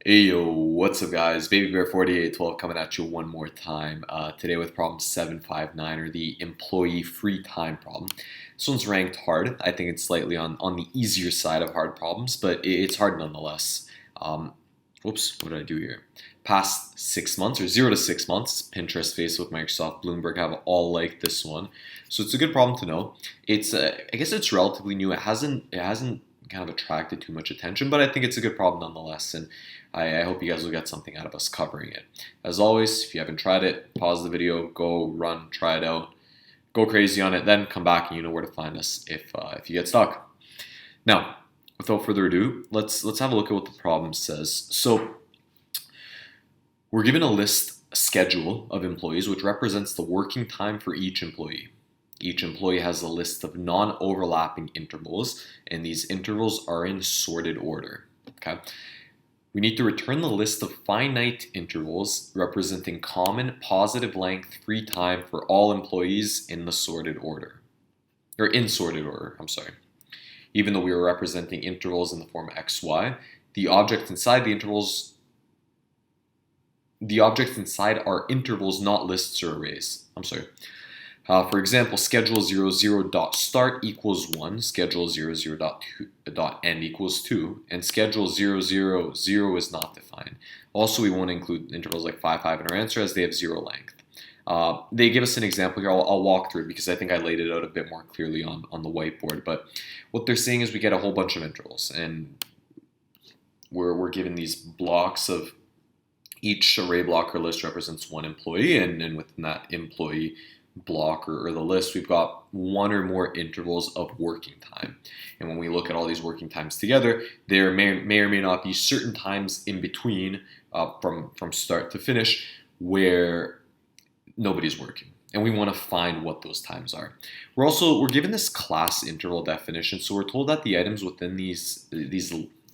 Hey yo, what's up guys? Baby Bear 4812 coming at you one more time. Today with problem 759, or the employee free time problem. This one's ranked hard. I think it's slightly on the easier side of hard problems, but it's hard nonetheless. Whoops, what did I do here? Past 6 months, or 0 to 6 months, Pinterest, Facebook, Microsoft, Bloomberg have all liked this one. So it's a good problem to know. It's I guess it's relatively new. It hasn't kind of attracted too much attention, but I think it's a good problem nonetheless, and I hope you guys will get something out of us covering it. As always, if you haven't tried it, pause the video, go run, try it out, go crazy on it, then come back and you know where to find us if you get stuck. Now, without further ado, let's have a look at what the problem says. So we're given a schedule of employees which represents the working time for each employee. Each employee has a list of non-overlapping intervals, and these intervals are in sorted order. Okay. We need to return the list of finite intervals representing common positive length free time for all employees in the sorted order. Or in sorted order, I'm sorry. Even though we are representing intervals in the form xy, the objects inside are intervals, not lists or arrays. I'm sorry. For example, schedule 00 dot start equals 1, schedule 00 dot end equals 2, and schedule 000 is not defined. Also, we won't include intervals like 5 in our answer as they have 0 length. They give us an example here. I'll walk through it because I think I laid it out a bit more clearly on the whiteboard. But what they're saying is we get a whole bunch of intervals, and we're given these blocks of each array block or list represents one employee, and within that employee block or the list, we've got one or more intervals of working time. And when we look at all these working times together, there may or may not be certain times in between from start to finish where nobody's working. And we want to find what those times are. We're given this class interval definition, so we're told that the items within these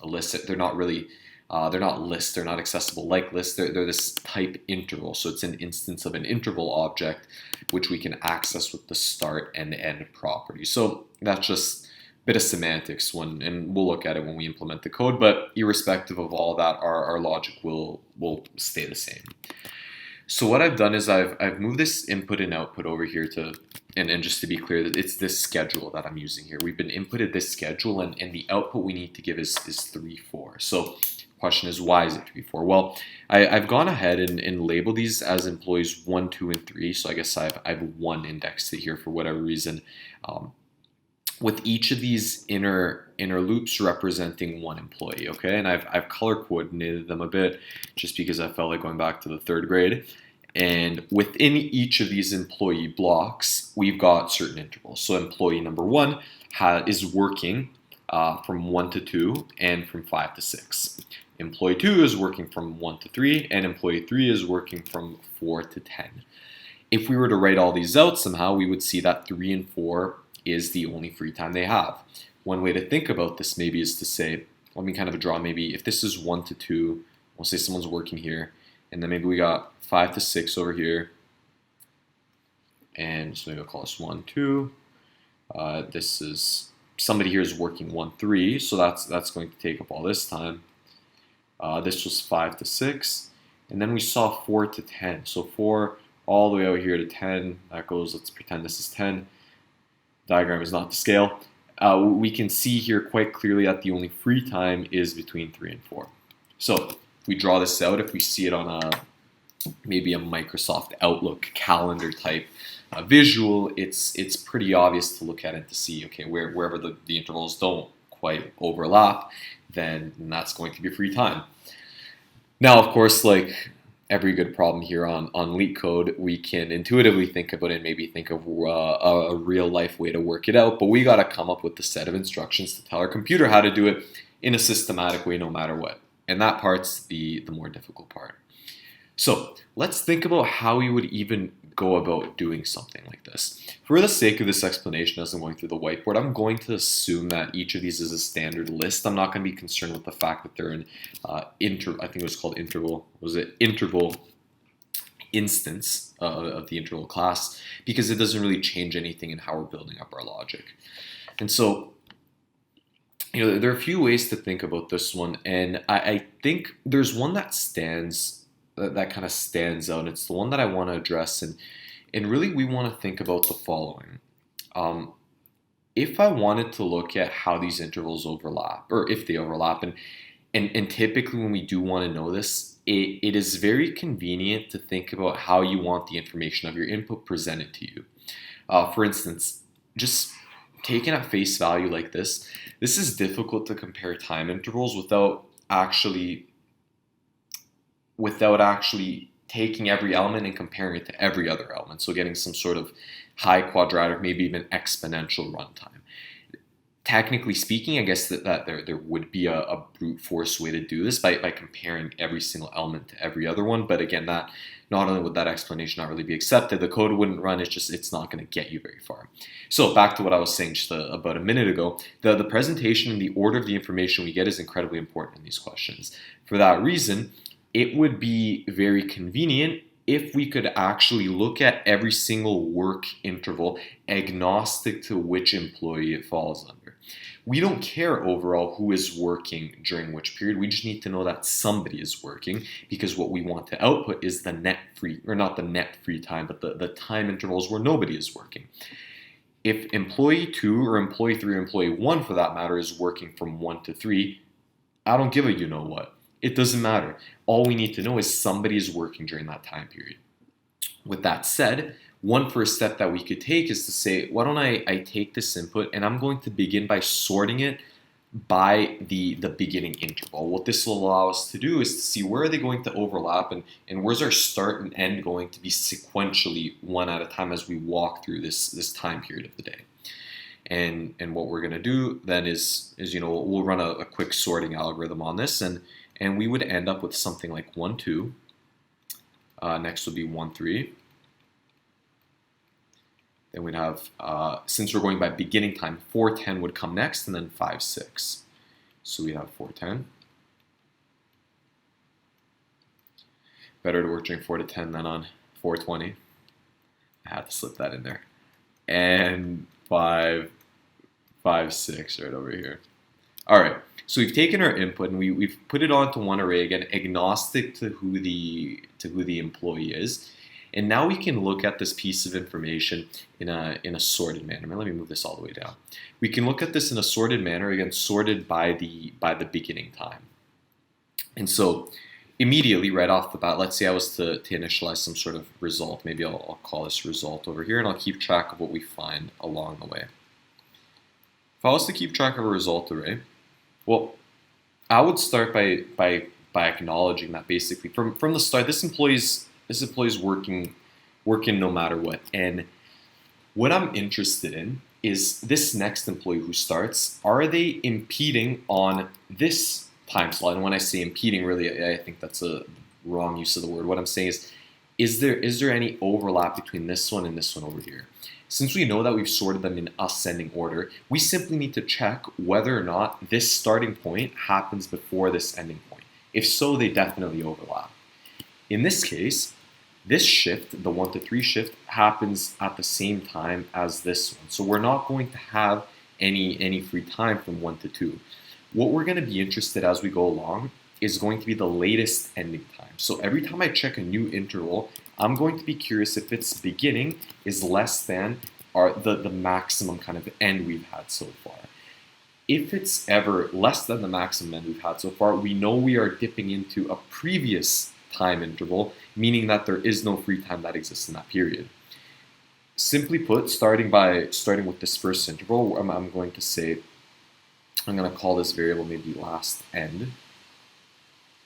lists, they're not really they're not lists, they're not accessible like lists, they're this type interval. So it's an instance of an interval object which we can access with the start and end property. So that's just a bit of semantics, and we'll look at it when we implement the code, but irrespective of all that, our logic will stay the same. So what I've done is I've moved this input and output over here and just to be clear, that it's this schedule that I'm using here. We've been inputted this schedule, and the output we need to give is 3, 4. So question is, why is it 3, 4? Well, I've gone ahead and labeled these as employees 1, 2, and 3. So I guess I've 1 indexed it here for whatever reason. With each of these inner loops representing one employee, okay? And I've color coordinated them a bit just because I felt like going back to the 3rd grade. And within each of these employee blocks, we've got certain intervals. So employee number 1 is working from 1 to 2 and from 5 to 6. Employee 2 is working from 1 to 3, and employee 3 is working from 4 to 10. If we were to write all these out somehow, we would see that 3 and 4 is the only free time they have. One way to think about this maybe is to say, let me kind of draw, maybe if this is 1 to 2, we'll say someone's working here, and then maybe we got 5 to 6 over here, and so maybe I'll call this 1, 2. This is, somebody here is working 1, 3, so that's going to take up all this time. This was 5 to 6, and then we saw 4 to 10. So 4 all the way over here to 10, that goes, let's pretend this is 10. Diagram is not to scale. We can see here quite clearly that the only free time is between 3 and 4. So if we draw this out, if we see it on maybe a Microsoft Outlook calendar type visual, it's pretty obvious to look at it to see, okay, wherever the intervals don't quite overlap, then that's going to be free time. Now, of course, like every good problem here on Leetcode, we can intuitively think about it and maybe think of a real life way to work it out, but we got to come up with the set of instructions to tell our computer how to do it in a systematic way no matter what. And that part's the more difficult part. So let's think about how we would even go about doing something like this. For the sake of this explanation, as I'm going through the whiteboard, I'm going to assume that each of these is a standard list. I'm not going to be concerned with the fact that they're an I think it was called interval. Was it interval instance of the interval class? Because it doesn't really change anything in how we're building up our logic. And so There are a few ways to think about this one, and I think there's one that kind of stands out. And it's the one that I want to address, and really we want to think about the following. Um, if I wanted to look at how these intervals overlap, or if they overlap, and typically when we do want to know this, it is very convenient to think about how you want the information of your input presented to you. For instance, just taken at face value like this is difficult to compare time intervals without actually taking every element and comparing it to every other element. So getting some sort of high quadratic, maybe even exponential runtime. Technically speaking, I guess that there would be a brute force way to do this by comparing every single element to every other one. But again, that not only would that explanation not really be accepted, the code wouldn't run. It's not going to get you very far. So back to what I was saying just about a minute ago, the presentation and the order of the information we get is incredibly important in these questions. For that reason, it would be very convenient if we could actually look at every single work interval agnostic to which employee it falls under. We don't care overall who is working during which period. We just need to know that somebody is working, because what we want to output is the net free, or not the net free time, but the time intervals where nobody is working. If employee 2 or employee 3 or employee 1 for that matter is working from 1 to 3, I don't give a you know what. It doesn't matter. All we need to know is somebody is working during that time period. With that said, one first step that we could take is to say, why don't I take this input and I'm going to begin by sorting it by the beginning interval. What this will allow us to do is to see where are they going to overlap, and where's our start and end going to be sequentially one at a time as we walk through this time period of the day. And what we're going to do then is we'll run a quick sorting algorithm on this, and we would end up with something like 1, 2. Next would be 1, 3. Then we'd have, since we're going by beginning time, 4, 10 would come next, and then 5, 6. So we have 4, 10. Better to work during 4 to 10 than on 4, 20. I had to slip that in there. And 5, 5, 6 right over here. All right. So we've taken our input and we've put it onto one array, again, agnostic to who the employee is. And now we can look at this piece of information in a sorted manner. Let me move this all the way down. We can look at this in a sorted manner, again, sorted by the beginning time. And so immediately, right off the bat, let's say I was to initialize some sort of result. Maybe I'll call this result over here, and I'll keep track of what we find along the way. If I was to keep track of a result array, well, I would start by acknowledging that basically from the start, this employee's working no matter what. And what I'm interested in is this next employee who starts, are they impeding on this time slot? And when I say impeding, really, I think that's a wrong use of the word. What I'm saying is there any overlap between this one and this one over here? Since we know that we've sorted them in ascending order, we simply need to check whether or not this starting point happens before this ending point. If so, they definitely overlap. In this case, this shift, the 1 to 3 shift, happens at the same time as this one. So we're not going to have any free time from 1 to 2. What we're going to be interested as we go along is going to be the latest ending time. So every time I check a new interval, I'm going to be curious if its beginning is less than the maximum kind of end we've had so far. If it's ever less than the maximum end we've had so far, we know we are dipping into a previous time interval, meaning that there is no free time that exists in that period. Simply put, starting with this first interval, I'm going to call this variable maybe last end.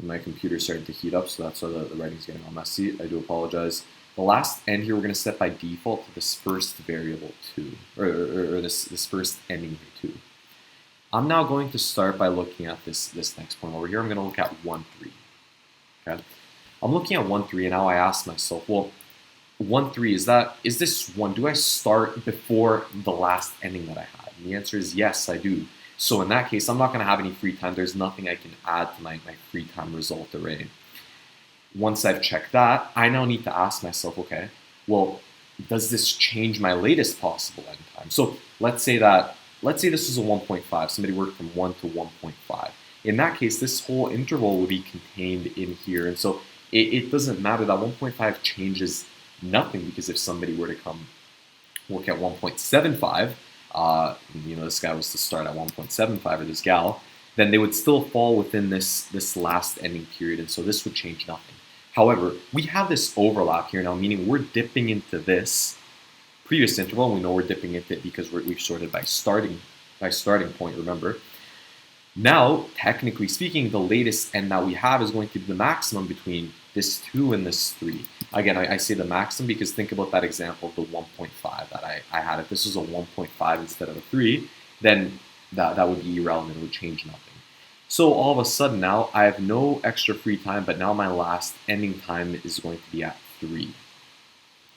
My computer's starting to heat up, so that's why the writing's getting all messy. I do apologize. The last end here, we're going to set by default to this first variable 2, or this first ending here 2. I'm now going to start by looking at this next point over here. I'm going to look at 1, 3. Okay, I'm looking at 1, 3, and now I ask myself, well, 1, 3, is this 1? Do I start before the last ending that I had? And the answer is yes, I do. So in that case, I'm not going to have any free time. There's nothing I can add to my free time result array. Once I've checked that, I now need to ask myself, okay, well, does this change my latest possible end time? So let's say that let's say this is a 1.5. Somebody worked from 1 to 1.5. In that case, this whole interval will be contained in here. And so it doesn't matter. That 1.5 changes nothing, because if somebody were to come work at 1.75, this guy was to start at 1.75, or this gal, then they would still fall within this last ending period, and so this would change nothing. However, we have this overlap here now, meaning we're dipping into this previous interval, and we know we're dipping into it because we've sorted by starting point, remember. Now, technically speaking, the latest end that we have is going to be the maximum between this 2 and this 3. Again, I say the maximum because think about that example of the 1.5 that I had. If this was a 1.5 instead of a 3, then that would be irrelevant. It would change nothing. So all of a sudden now, I have no extra free time, but now my last ending time is going to be at 3.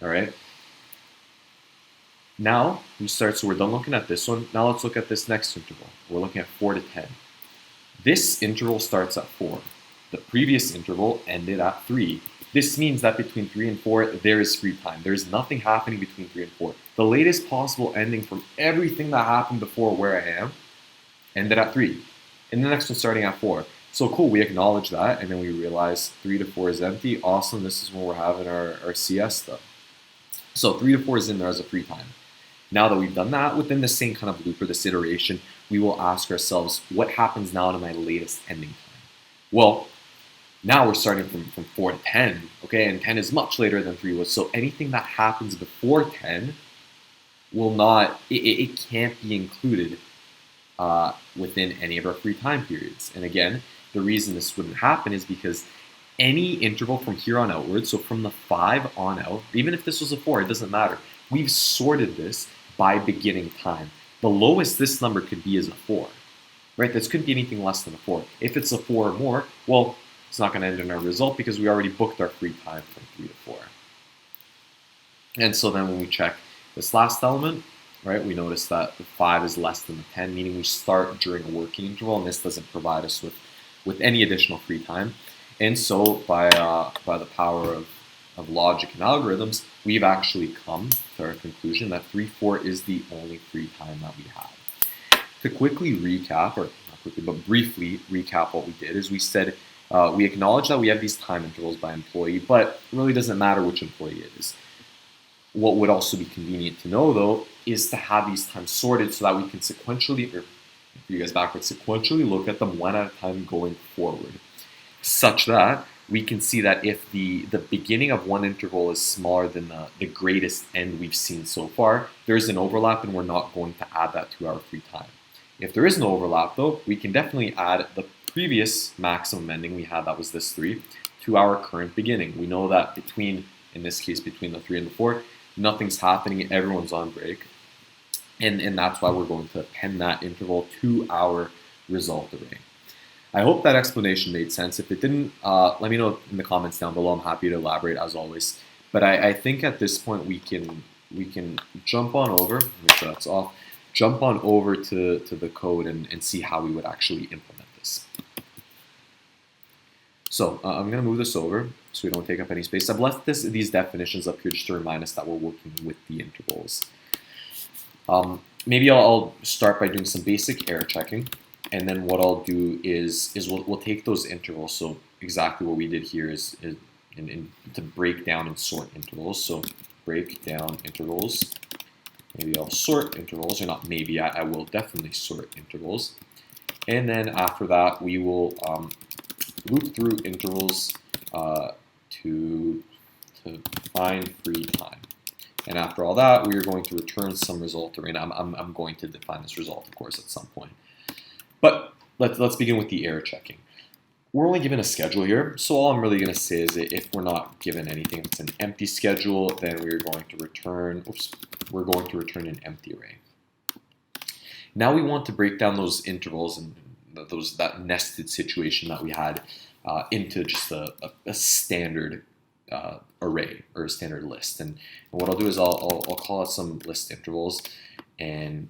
All right? Now, so we're done looking at this one. Now let's look at this next interval. We're looking at 4 to 10. This interval starts at 4. The previous interval ended at 3. This means that between 3 and 4, there is free time. There is nothing happening between 3 and 4. The latest possible ending from everything that happened before where I am ended at 3. And the next one starting at 4. So cool, we acknowledge that, and then we realize 3 to 4 is empty. Awesome, this is when we're having our siesta. So 3 to 4 is in there as a free time. Now that we've done that, within the same kind of loop or this iteration, we will ask ourselves, what happens now to my latest ending time? Well, now we're starting from 4 to 10, okay? And 10 is much later than 3 was. So anything that happens before 10 will not, it can't be included within any of our free time periods. And again, the reason this wouldn't happen is because any interval from here on outward, so from the 5 on out, even if this was a 4, it doesn't matter. We've sorted this by beginning time. The lowest this number could be is a 4, right? This couldn't be anything less than a 4. If it's a 4 or more, well, it's not going to end in our result because we already booked our free time from 3 to 4. And so then when we check this last element, right, we notice that the 5 is less than the 10, meaning we start during a working interval, and this doesn't provide us with any additional free time. And so by the power of logic and algorithms, we've actually come to our conclusion that 3-4 is the only free time that we have. To quickly recap, or not quickly, but briefly recap what we did, is we said we acknowledge that we have these time intervals by employee, but it really doesn't matter which employee it is. What would also be convenient to know, though, is to have these times sorted so that we can sequentially, or for you guys backwards, sequentially look at them one at a time going forward, such that we can see that if the beginning of one interval is smaller than the greatest end we've seen so far, there's an overlap and we're not going to add that to our free time. If there is no overlap, though, we can definitely add the previous maximum ending we had, that was this 3, to our current beginning. We know that between, in this case, between the 3 and the 4, nothing's happening, everyone's on break. And that's why we're going to append that interval to our result array. I hope that explanation made sense. If it didn't, let me know in the comments down below. I'm happy to elaborate as always. But I think at this point we can jump on over, make sure that's off, jump on over to the code and see how we would actually implement this. So I'm going to move this over so we don't take up any space. I've left these definitions up here just to remind us that we're working with the intervals. Maybe I'll start by doing some basic error checking, and then what I'll do is we'll take those intervals. So exactly what we did here is to break down and sort intervals. So break down intervals. Maybe I'll sort intervals, or not maybe, I will definitely sort intervals. And then after that, we will loop through intervals to find free time. And after all that, we are going to return some result array. And I'm going to define this result, of course, at some point. But let's begin with the error checking. We're only given a schedule here, so all I'm really going to say is that if we're not given anything, if it's an empty schedule, then we're going to return an empty array. Now we want to break down those intervals and that nested situation that we had into just a standard array or a standard list. And what I'll do is I'll call out some list intervals, and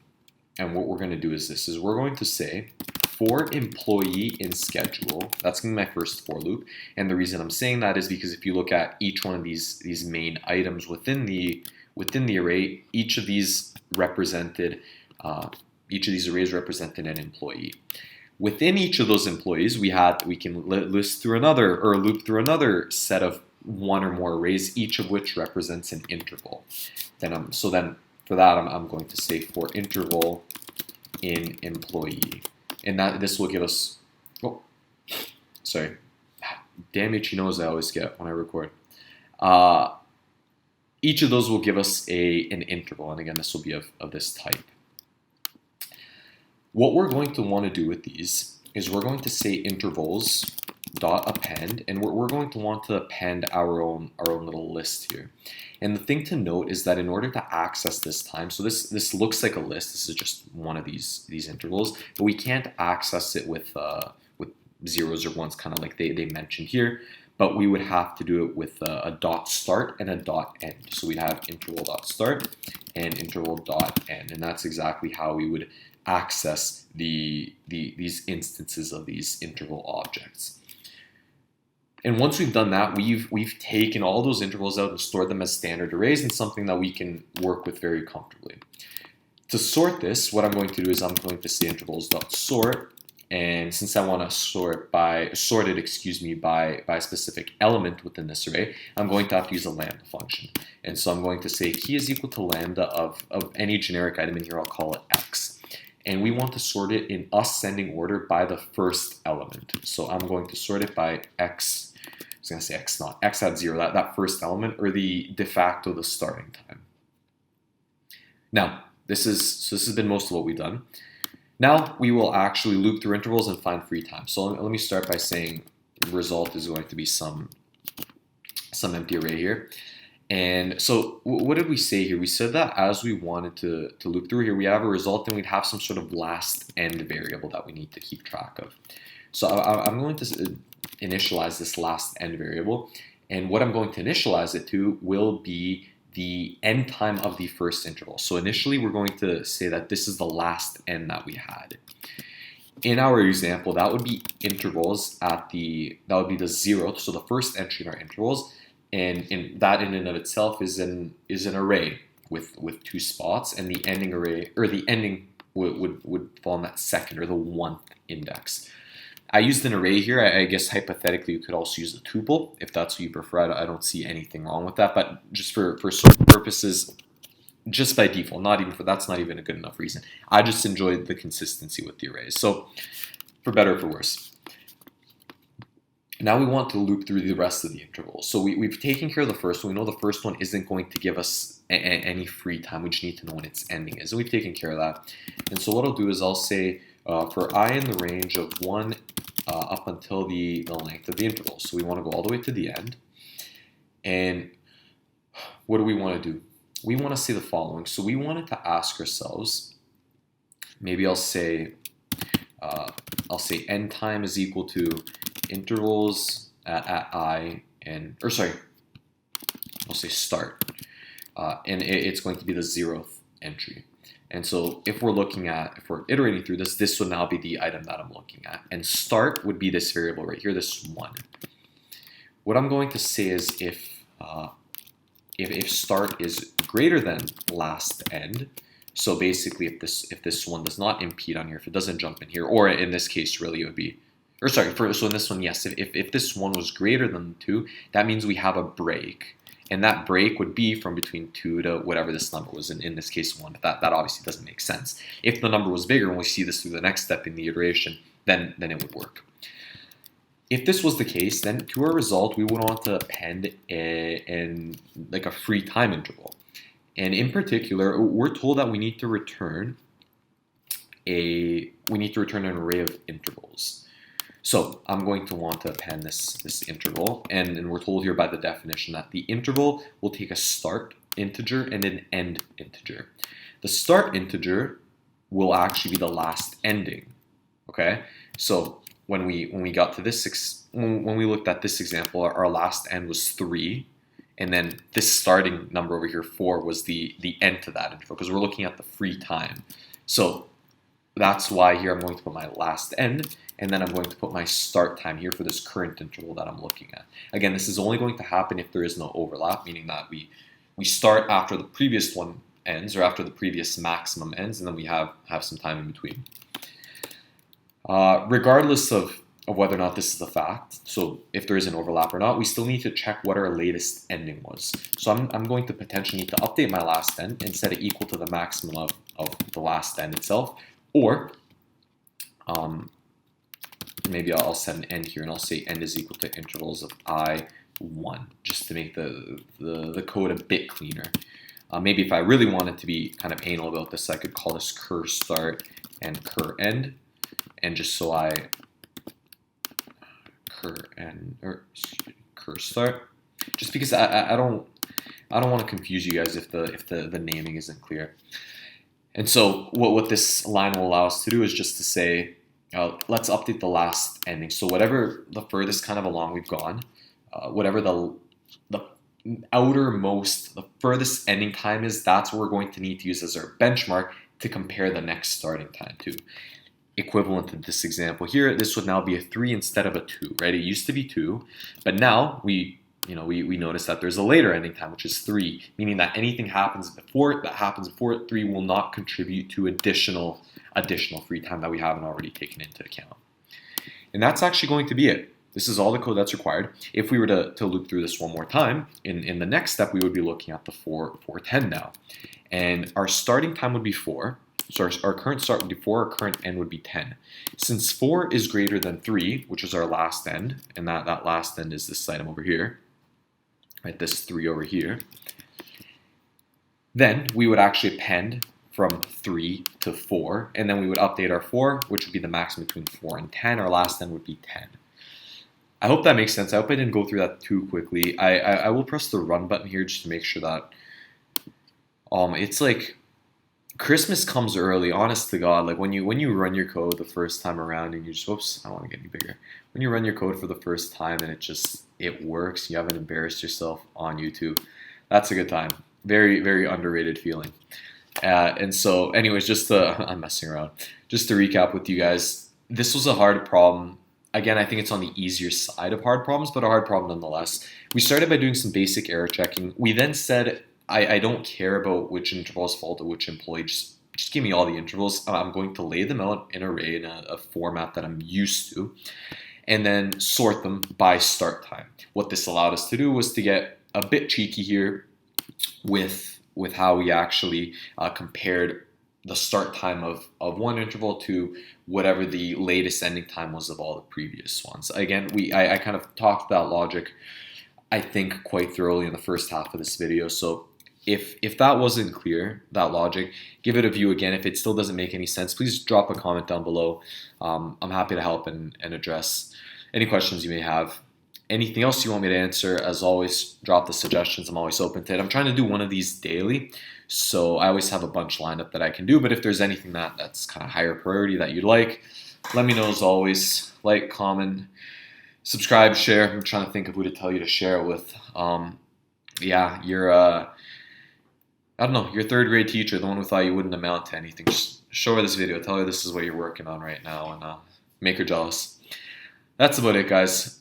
what we're going to do is this: is we're going to say for employee in schedule. That's going to be my first for loop. And the reason I'm saying that is because if you look at each one of these main items within the array, each of these represented each of these arrays represented an employee. Within each of those employees, we can list through another or loop through another set of one or more arrays, each of which represents an interval. So then for that, I'm going to say for interval in employee, and this will give us. Oh, sorry. Damn itchy nose I always get when I record. Each of those will give us an interval, and again, this will be of this type. What we're going to want to do with these is we're going to say intervals dot append, and we're going to want to append our own little list here. And the thing to note is that in order to access this time, so this looks like a list. This is just one of these intervals, but we can't access it with zeros or ones, kind of like they mentioned here. But we would have to do it with a dot start and a dot end. So we'd have interval dot start and interval dot end, and that's exactly how we would access these instances of these interval objects. And once we've done that, we've taken all those intervals out and stored them as standard arrays and something that we can work with very comfortably. To sort this, what I'm going to do is I'm going to say intervals.sort, and since I want to sort it by a specific element within this array, I'm going to have to use a lambda function. And so I'm going to say key is equal to lambda of any generic item in here. I'll call it x. And we want to sort it in ascending order by the first element. So I'm going to sort it by x. I was going to say x naught, x at 0, that first element, or the de facto, the starting time. Now, this has been most of what we've done. Now we will actually loop through intervals and find free time. So let me start by saying the result is going to be some empty array here. And so what did we say here? We said that as we wanted to loop through here, we have a result and we'd have some sort of last end variable that we need to keep track of. So I'm going to initialize this last end variable, and what I'm going to initialize it to will be the end time of the first interval. So initially we're going to say that this is the last end that we had. In our example, that would be intervals that would be the 0th, so the first entry in our intervals. And that in and of itself is an array with 2 spots, and the ending array, or the ending would fall on that second or the 1th index. I used an array here. I guess hypothetically you could also use a tuple if that's what you prefer. I don't see anything wrong with that, but just for certain purposes, just by default, that's not even a good enough reason. I just enjoyed the consistency with the arrays. So for better or for worse. Now we want to loop through the rest of the intervals. So we've taken care of the first one. We know the first one isn't going to give us any free time. We just need to know when its ending is. And we've taken care of that. And so what I'll do is I'll say for I in the range of 1 up until the length of the interval. So we want to go all the way to the end. And what do we want to do? We want to say the following. So we wanted to ask ourselves, maybe I'll say end time is equal to intervals at I and, or sorry, I'll say start, and it's going to be the 0th entry. And so if we're iterating through this would now be the item that I'm looking at, and start would be this variable right here, this 1. What I'm going to say is if start is greater than last end, so basically if this one does not impede on here, if it doesn't jump in here, or in this case really it would be, so in this one, yes, if this one was greater than 2, that means we have a break. And that break would be from between 2 to whatever this number was, in this case 1. That obviously doesn't make sense. If the number was bigger, when we see this through the next step in the iteration, then it would work. If this was the case, then to our result, we would want to append like a free time interval. And in particular, we're told that we need to return an array of intervals. So I'm going to want to append this interval, and we're told here by the definition that the interval will take a start integer and an end integer. The start integer will actually be the last ending. Okay, so when we got to this, when we looked at this example, our last end was 3, and then this starting number over here 4 was the end to that interval because we're looking at the free time. So that's why here I'm going to put my last end, and then I'm going to put my start time here for this current interval that I'm looking at. Again, this is only going to happen if there is no overlap, meaning that we start after the previous one ends, or after the previous maximum ends, and then we have some time in between. Regardless of whether or not this is a fact, so if there is an overlap or not, we still need to check what our latest ending was. So I'm going to potentially need to update my last end and set it equal to the maximum of the last end itself, or maybe I'll set an end here and I'll say end is equal to intervals of I1, just to make the code a bit cleaner. Maybe if I really wanted to be kind of anal about this, I could call this cur start and cur end, and just so I cur start, just because I don't want to confuse you guys if the naming isn't clear. And so what this line will allow us to do is just to say, let's update the last ending. So whatever the furthest kind of along we've gone, whatever the outermost, the furthest ending time is, that's what we're going to need to use as our benchmark to compare the next starting time to. Equivalent to this example here, this would now be a 3 instead of a 2, right? It used to be 2, but now we notice that there's a later ending time, which is 3, meaning that anything happens before 3 will not contribute to additional free time that we haven't already taken into account. And that's actually going to be it. This is all the code that's required. If we were to loop through this one more time, in the next step, we would be looking at the 410 now. And our starting time would be 4. So our current start would be 4, our current end would be 10. Since 4 is greater than 3, which is our last end, and that last end is this item over here, right, this 3 over here, then we would actually append from 3 to 4, and then we would update our 4, which would be the maximum between 4 and 10. Our last end would be 10. I hope that makes sense. I hope I didn't go through that too quickly. I will press the run button here just to make sure that it's like Christmas comes early, honest to God. Like when you run your code the first time around and you just, oops, I don't want to get any bigger. When you run your code for the first time and it works, you haven't embarrassed yourself on YouTube, that's a good time. Very, very underrated feeling. And so anyways, I'm messing around. Just to recap with you guys, this was a hard problem. Again, I think it's on the easier side of hard problems, but a hard problem nonetheless. We started by doing some basic error checking. We then said, I don't care about which intervals fall to which employee, just give me all the intervals. I'm going to lay them out in an array in a format that I'm used to, and then sort them by start time. What this allowed us to do was to get a bit cheeky here with how we actually compared the start time of one interval to whatever the latest ending time was of all the previous ones. Again, I kind of talked that logic, I think, quite thoroughly in the first half of this video. So if that wasn't clear, that logic, give it a view again. If it still doesn't make any sense, please drop a comment down below. I'm happy to help and address any questions you may have. Anything else you want me to answer, as always, drop the suggestions. I'm always open to it. I'm trying to do one of these daily, so I always have a bunch lined up that I can do. But if there's anything that's kind of higher priority that you'd like, let me know as always. Like, comment, subscribe, share. I'm trying to think of who to tell you to share it with. Yeah, I don't know, your third grade teacher, the one who thought you wouldn't amount to anything. Just show her this video, tell her this is what you're working on right now, and make her jealous. That's about it, guys.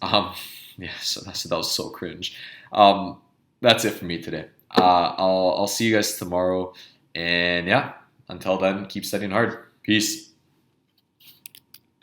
Yeah, so that was so cringe. That's it for me today. I'll see you guys tomorrow, and yeah, until then, keep studying hard. Peace.